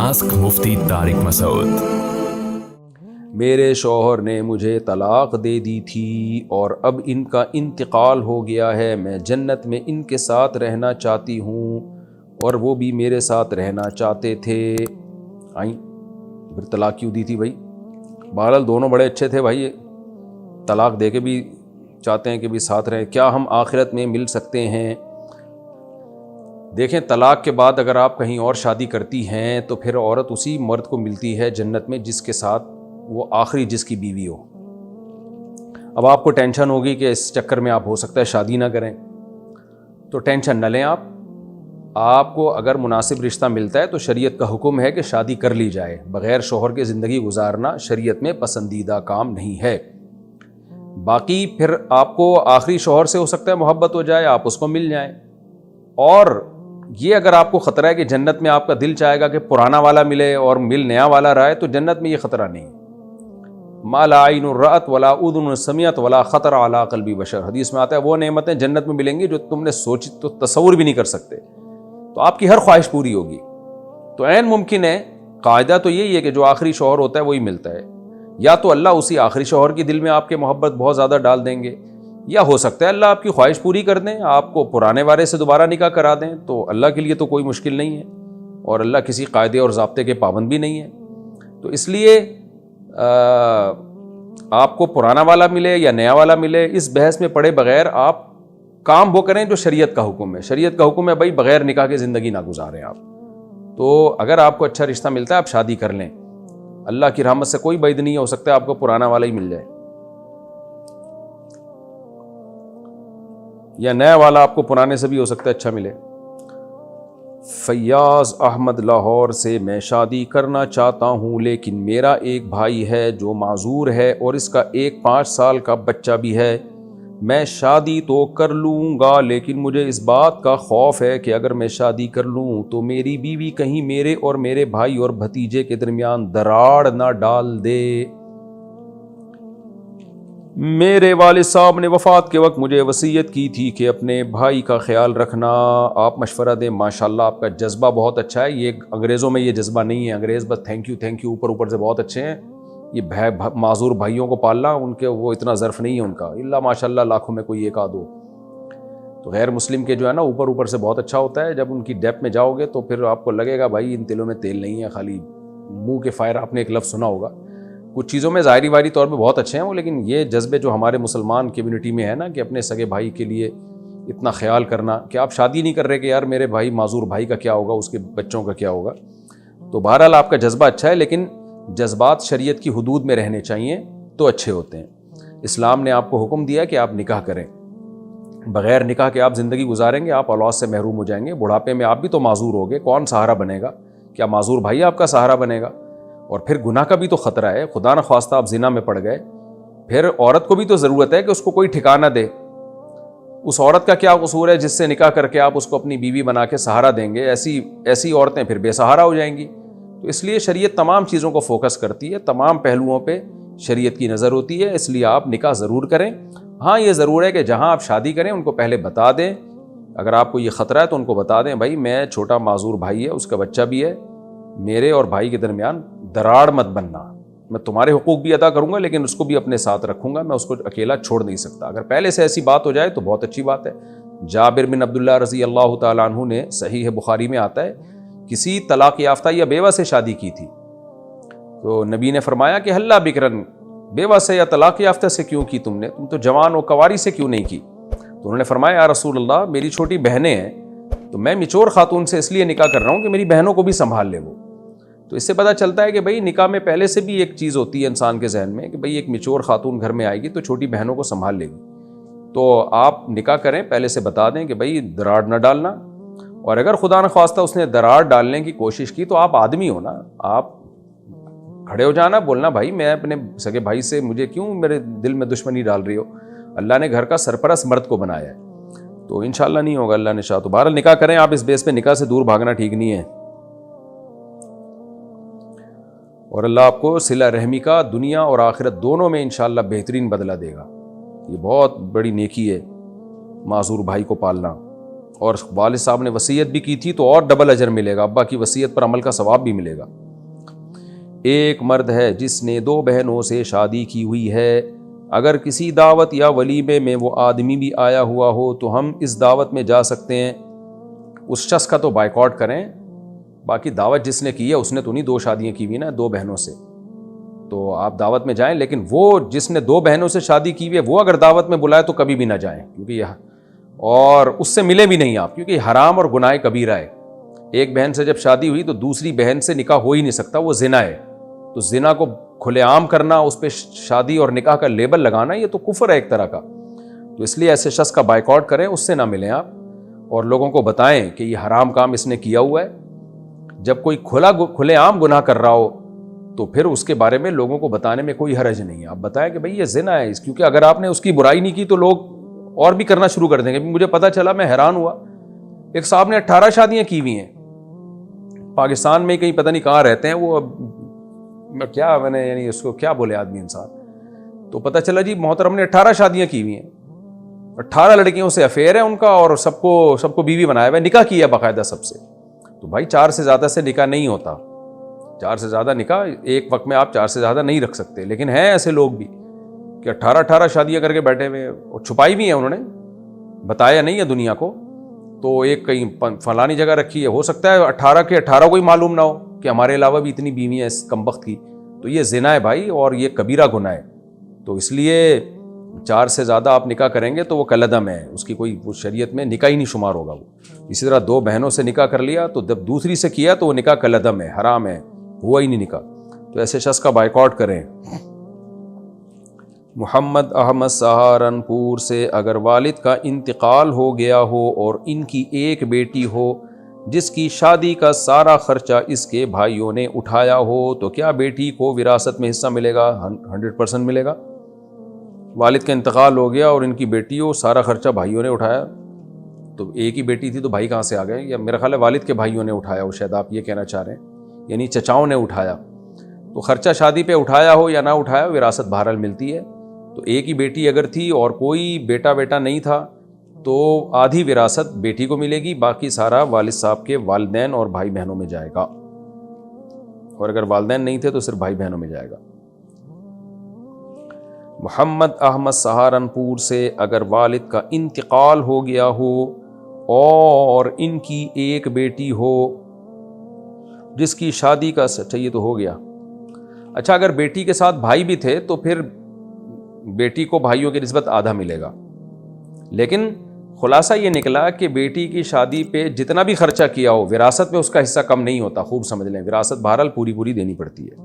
Ask मुफ्ती तारिक मसूद। मेरे शौहर ने मुझे तलाक दे दी थी और अब इनका इंतकाल हो गया है। मैं जन्नत में इनके साथ रहना चाहती हूँ और वो भी मेरे साथ रहना चाहते थे। आई फिर तलाक क्यों दी थी भाई? बहरहाल दोनों बड़े अच्छे थे भाई, तलाक दे के भी चाहते हैं कि भी साथ रहें। क्या हम आखिरत में मिल सकते हैं? देखें, तलाक के बाद अगर आप कहीं और शादी करती हैं तो फिर औरत उसी मर्द को मिलती है जन्नत में जिसके साथ वो आखिरी जिसकी बीवी हो। अब आपको टेंशन होगी कि इस चक्कर में आप हो सकता है शादी ना करें, तो टेंशन न लें आपको अगर मुनासिब रिश्ता मिलता है तो शरीयत का हुक्म है कि शादी कर ली जाए। बग़ैर शौहर के ज़िंदगी गुजारना शरीयत में पसंदीदा काम नहीं है। बाकी फिर आपको आखिरी शौहर से हो सकता है मोहब्बत हो जाए, आप उसको मिल जाएं। और ये अगर आपको ख़तरा है कि जन्नत में आपका दिल चाहेगा कि पुराना वाला मिले और मिल नया वाला रहा है, तो जन्नत में ये ख़तरा नहीं। मा ला ऐन रअत वला उज़ुन समिअत वला ख़तर अला क़ल्बि बशर, हदीस में आता है वो नेमतें जन्नत में मिलेंगी जो तुमने सोची तो तसव्वुर भी नहीं कर सकते। तो आपकी हर ख्वाहिश पूरी होगी। तो ऐन मुमकिन है, कायदा तो यही है कि जो आखिरी शौहर होता है वही मिलता है। या तो अल्लाह उसी आखिरी शौहर के दिल में आपके मोहब्बत बहुत ज़्यादा डाल देंगे, या हो सकता है अल्लाह आपकी ख्वाहिश पूरी कर दें, आपको पुराने वाले से दोबारा निकाह करा दें। तो अल्लाह के लिए तो कोई मुश्किल नहीं है और अल्लाह किसी कायदे और ज़ाब्ते के पाबंद भी नहीं है। तो इसलिए आपको पुराना वाला मिले या नया वाला मिले, इस बहस में पड़े बगैर आप काम वो करें जो शरीयत का हुक्म है। शरीयत का हुक्म है भाई बगैर निकाह के ज़िंदगी ना गुजारें आप। तो अगर आपको अच्छा रिश्ता मिलता है आप शादी कर लें, अल्लाह की रहमत से कोई बैद नहीं है, हो सकता है आपको पुराना वाला ही मिल जाए या नया वाला आपको पुराने से भी हो सकता है अच्छा मिले। फैयाज़ अहमद लाहौर से, मैं शादी करना चाहता हूँ लेकिन मेरा एक भाई है जो माजूर है और इसका एक 5 साल का बच्चा भी है। मैं शादी तो कर लूँगा लेकिन मुझे इस बात का खौफ है कि अगर मैं शादी कर लूँ तो मेरी बीवी कहीं मेरे और मेरे भाई और भतीजे के दरमियान दरार ना डाल दे। मेरे वालिद साहब ने वफ़ात के वक्त मुझे वसीयत की थी कि अपने भाई का ख्याल रखना, आप मशवरा दें। माशाल्लाह आपका जज्बा बहुत अच्छा है। ये अंग्रेज़ों में ये जज्बा नहीं है। अंग्रेज़ बस थैंक यू ऊपर ऊपर से बहुत अच्छे हैं। ये माजूर भाइयों को पालना उनके वो इतना ज़र्फ़ नहीं है उनका, इल्ला माशाल्लाह लाखों में कोई एक आध हो। तो गैर मुस्लिम के जो है ना ऊपर ऊपर से बहुत अच्छा होता है। जब उनकी डेप्थ में जाओगे तो फिर आपको लगेगा भाई इन तिलों में तेल नहीं है, खाली मुँह के फायर। आपने एक लफ्ज़ सुना होगा। कुछ चीज़ों में ज़ाहिरी वारी तौर पे बहुत अच्छे हैं वो, लेकिन ये जज्बे जो हमारे मुसलमान कम्युनिटी में है ना कि अपने सगे भाई के लिए इतना ख्याल करना कि आप शादी नहीं कर रहे कि यार मेरे भाई माजूर भाई का क्या होगा, उसके बच्चों का क्या होगा। तो बहरहाल आपका जज्बा अच्छा है, लेकिन जज्बात शरीयत की हुदूद में रहने चाहिए तो अच्छे होते हैं। इस्लाम ने आपको हुक्म दिया कि आप निकाह करें। बग़ैर निकाह के आप ज़िंदगी गुजारेंगे, आप औलाद से महरूम हो जाएंगे। बुढ़ापे में आप भी तो माजूर होगे, कौन सहारा बनेगा? क्या माजूर भाई आपका सहारा बनेगा? और फिर गुनाह का भी तो ख़तरा है। खुदा न ख्वास्ता आप जिना में पड़ गए, फिर औरत को भी तो ज़रूरत है कि उसको कोई ठिकाना दे। उस औरत का क्या कसूर है जिससे निकाह करके आप उसको अपनी बीवी बना के सहारा देंगे? ऐसी औरतें फिर बेसहारा हो जाएंगी। तो इसलिए शरीयत तमाम चीज़ों को फोकस करती है, तमाम पहलुओं पे शरीयत की नज़र होती है। इसलिए आप निकाह ज़रूर करें। हाँ, ये ज़रूर है कि जहाँ आप शादी करें उनको पहले बता दें। अगर आपको ये ख़तरा है तो उनको बता दें भाई मैं छोटा माजूर भाई है, उसका बच्चा भी है, मेरे और भाई के दरमियान दरार मत बनना। मैं तुम्हारे हुकूक भी अदा करूँगा लेकिन उसको भी अपने साथ रखूँगा, मैं उसको अकेला छोड़ नहीं सकता। अगर पहले से ऐसी बात हो जाए तो बहुत अच्छी बात है। जाबिर बिन अब्दुल्लाह रज़ी अल्लाह तआला अन्हु ने, सहीह बुखारी में आता है, किसी तलाक याफ्ता या बेवा से शादी की थी। तो नबी ने फरमाया कि हल्ला बिकरन, बेवा से या तलाक याफ्ता से क्यों की तुमने? तुम तो जवान और कवारी से क्यों नहीं की? तो उन्होंने फरमाया या रसूल अल्लाह, मेरी छोटी बहनें हैं तो मैं मिचोर खातून से इसलिए निकाह कर रहा हूँ कि मेरी बहनों को भी संभाल ले वो। तो इससे पता चलता है कि भाई निकाह में पहले से भी एक चीज़ होती है इंसान के जहन में कि भाई एक मिचोर खातून घर में आएगी तो छोटी बहनों को संभाल लेगी। तो आप निकाह करें, पहले से बता दें कि भाई दरार न डालना। और अगर खुदा न ख्वास्ता उसने दरार डालने की कोशिश की तो आप आदमी हो ना, आप खड़े हो जाना, बोलना भाई मैं अपने सगे भाई से, मुझे क्यों मेरे दिल में दुश्मनी डाल रही हो? अल्लाह ने घर का सरपरस्त मर्द को बनाया है, तो इंशाल्लाह नहीं होगा अल्लाह ने शाह। तो बहरहाल निकाह करें आप। इस बेस पे निकाह से दूर भागना ठीक नहीं है। और अल्लाह आपको सिला रहमी का दुनिया और आखिरत दोनों में इंशाअल्लाह बेहतरीन बदला देगा। ये बहुत बड़ी नेकी है माजूर भाई को पालना। اور والد صاحب نے وصیت بھی کی تھی تو اور ڈبل اجر ملے گا، ابا کی وصیت پر عمل کا ثواب بھی ملے گا۔ ایک مرد ہے جس نے 2 بہنوں سے شادی کی ہوئی ہے، اگر کسی دعوت یا ولیمے میں وہ آدمی بھی آیا ہوا ہو تو ہم اس دعوت میں جا سکتے ہیں؟ اس شخص کا تو بائیکاٹ کریں، باقی دعوت جس نے کی ہے اس نے تو نہیں 2 شادیاں کی ہوئی نا 2 بہنوں سے، تو آپ دعوت میں جائیں، لیکن وہ جس نے 2 بہنوں سے شادی کی ہوئی ہے وہ اگر دعوت میں بلائے تو کبھی بھی نہ جائیں، کیونکہ یہ اور اس سے ملے بھی نہیں آپ، کیونکہ یہ حرام اور گناہ کبیرہ ہے۔ ایک بہن سے جب شادی ہوئی تو دوسری بہن سے نکاح ہو ہی نہیں سکتا، وہ زنا ہے، تو زنا کو کھلے عام کرنا، اس پہ شادی اور نکاح کا لیبل لگانا، یہ تو کفر ہے ایک طرح کا۔ تو اس لیے ایسے شخص کا بائیکاٹ کریں، اس سے نہ ملیں آپ، اور لوگوں کو بتائیں کہ یہ حرام کام اس نے کیا ہوا ہے۔ جب کوئی کھلے عام گناہ کر رہا ہو تو پھر اس کے بارے میں لوگوں کو بتانے میں کوئی حرج نہیں ہے، آپ بتائیں کہ بھئی یہ زنا ہے، کیونکہ اگر آپ نے اس کی برائی نہیں کی تو لوگ اور بھی کرنا شروع کر دیں گے۔ مجھے پتہ چلا، میں حیران ہوا، ایک صاحب نے 18 شادیاں کی ہوئی ہیں پاکستان میں، کہیں پتہ نہیں کہاں رہتے ہیں وہ، میں نے یعنی اس کو کیا بولے آدمی انسان، تو پتہ چلا جی محترم نے 18 شادیاں کی ہوئی ہیں، 18 لڑکیوں سے افیئر ہے ان کا، اور سب کو بیوی بنایا ہوا ہے، نکاح کیا باقاعدہ سب سے۔ تو بھائی 4 سے زیادہ سے نکاح نہیں ہوتا، 4 سے زیادہ نکاح ایک وقت میں آپ 4 سے زیادہ نہیں رکھ سکتے، لیکن ہیں ایسے لوگ بھی کہ 18 شادیاں کر کے بیٹھے ہوئے، اور چھپائی بھی ہیں انہوں نے، بتایا نہیں ہے دنیا کو، تو ایک کہیں فلانی جگہ رکھی ہے، ہو سکتا ہے 18 کے 18 کو ہی معلوم نہ ہو کہ ہمارے علاوہ بھی اتنی بیویاں اس کمبخت کی، تو یہ زنا ہے بھائی، اور یہ کبیرہ گناہ ہے۔ تو اس لیے 4 سے زیادہ آپ نکاح کریں گے تو وہ کلعدم ہے، اس کی کوئی وہ شریعت میں نکاح ہی نہیں شمار ہوگا وہ۔ اسی طرح 2 بہنوں سے نکاح کر لیا تو جب دوسری سے کیا تو وہ نکاح کلعدم ہے، حرام ہے، ہوا ہی نہیں نکاح، تو ایسے شخص کا بائیکاٹ کریں۔ محمد احمد سہارنپور سے، اگر والد کا انتقال ہو گیا ہو اور ان کی ایک بیٹی ہو جس کی شادی کا سارا خرچہ اس کے بھائیوں نے اٹھایا ہو تو کیا بیٹی کو وراثت میں حصہ ملے گا؟ 100% ملے گا۔ والد کا انتقال ہو گیا اور ان کی بیٹی ہو، سارا خرچہ بھائیوں نے اٹھایا، تو ایک ہی بیٹی تھی تو بھائی کہاں سے آ گئے؟ یا میرا خیال ہے والد کے بھائیوں نے اٹھایا ہو، شاید آپ یہ کہنا چاہ رہے ہیں، یعنی چچاؤں نے اٹھایا، تو خرچہ شادی پہ اٹھایا ہو یا نہ اٹھایا وراثت بہرحال ملتی ہے۔ تو ایک ہی بیٹی اگر تھی اور کوئی بیٹا نہیں تھا تو آدھی وراثت بیٹی کو ملے گی، باقی سارا والد صاحب کے والدین اور بھائی بہنوں میں جائے گا، اور اگر والدین نہیں تھے تو صرف بھائی بہنوں میں جائے گا۔ محمد احمد سہارنپور سے، اگر والد کا انتقال ہو گیا ہو اور ان کی ایک بیٹی ہو جس کی شادی کا یہ تو ہو گیا، اچھا اگر بیٹی کے ساتھ بھائی بھی تھے تو پھر بیٹی کو بھائیوں کی نسبت آدھا ملے گا، لیکن خلاصہ یہ نکلا کہ بیٹی کی شادی پہ جتنا بھی خرچہ کیا ہو وراثت میں اس کا حصہ کم نہیں ہوتا، خوب سمجھ لیں، وراثت بہرحال پوری دینی پڑتی ہے۔